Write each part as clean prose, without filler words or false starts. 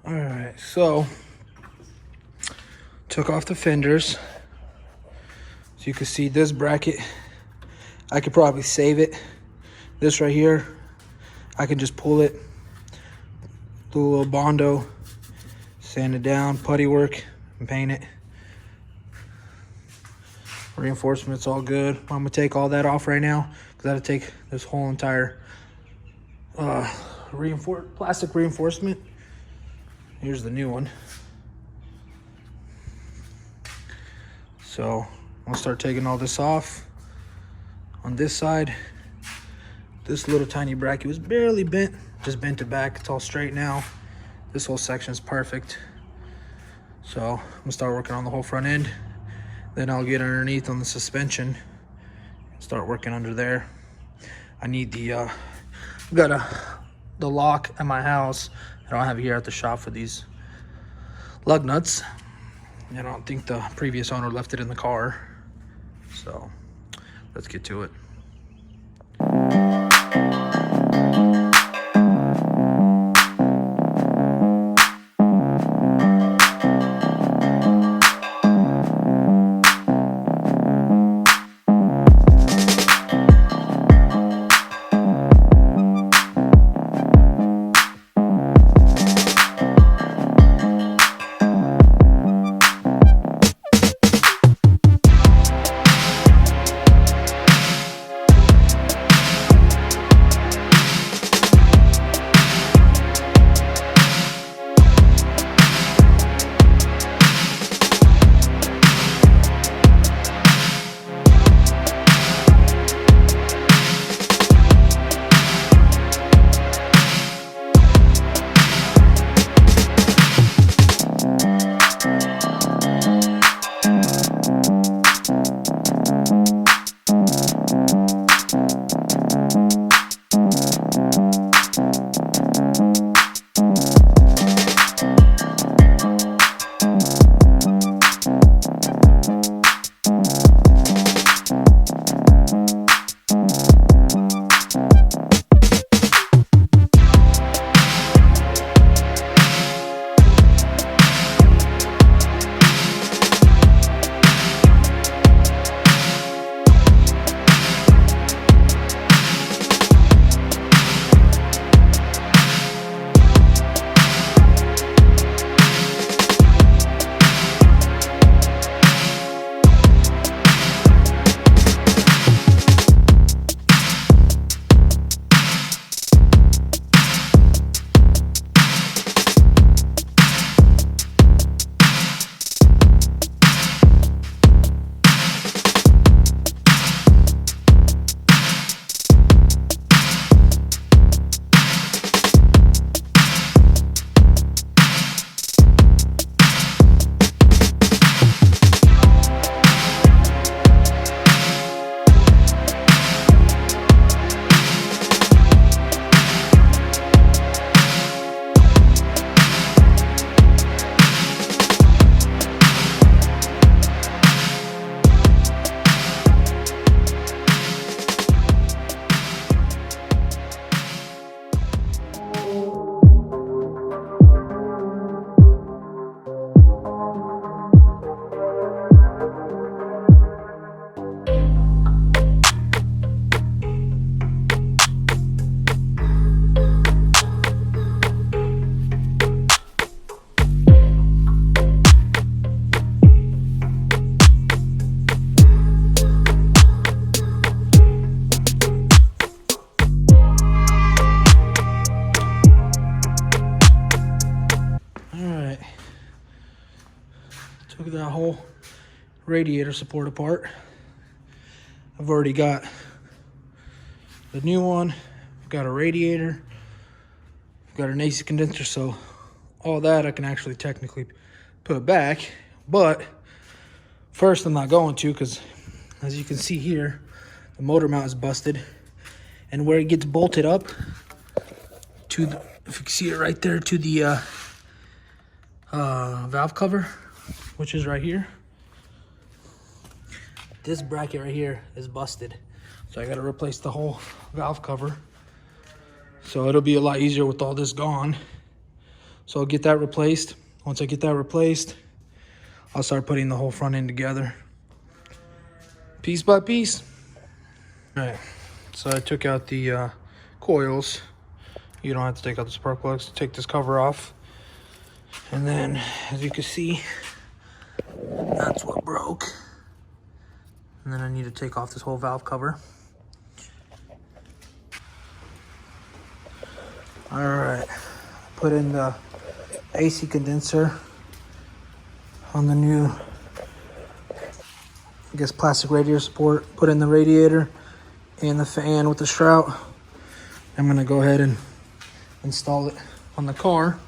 All right, so took off the fenders. So you can see this bracket, I could probably save it. This right here, I can just pull it, do a little Bondo, sand it down, putty work, and paint it. Reinforcement's all good. I'm gonna take all that off right now because I had to take this whole entire plastic reinforcement. Here's the new one. So I'm gonna start taking all this off. On this side, this little tiny bracket was barely bent, just bent it back. It's all straight now. This whole section is perfect. So I'm gonna start working on the whole front end. Then I'll get underneath on the suspension and start working under there. I need the the lock at my house. I don't have it here at the shop for these lug nuts. I don't think the previous owner left it in the car. So let's get to it. Took that whole radiator support apart. I've already got the new one. I've got a radiator. I've got an AC condenser, so all that I can actually technically put back. But first I'm not going to, because as you can see here, the motor mount is busted. And where it gets bolted up to the, if you can see it right there, to the valve cover, which is right here. This bracket right here is busted. So I got to replace the whole valve cover. So it'll be a lot easier with all this gone. So I'll get that replaced. Once I get that replaced, I'll start putting the whole front end together, piece by piece. All right, so I took out the coils. You don't have to take out the spark plugs. Take this cover off. And then, as you can see, that's what broke. And then I need to take off this whole valve cover. All right, put in the AC condenser on the new, I guess, plastic radiator support. Put in the radiator and the fan with the shroud. I'm gonna go ahead and install it on the car.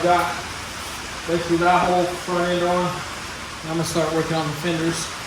got basically that whole front end on. I'm gonna start working on the fenders.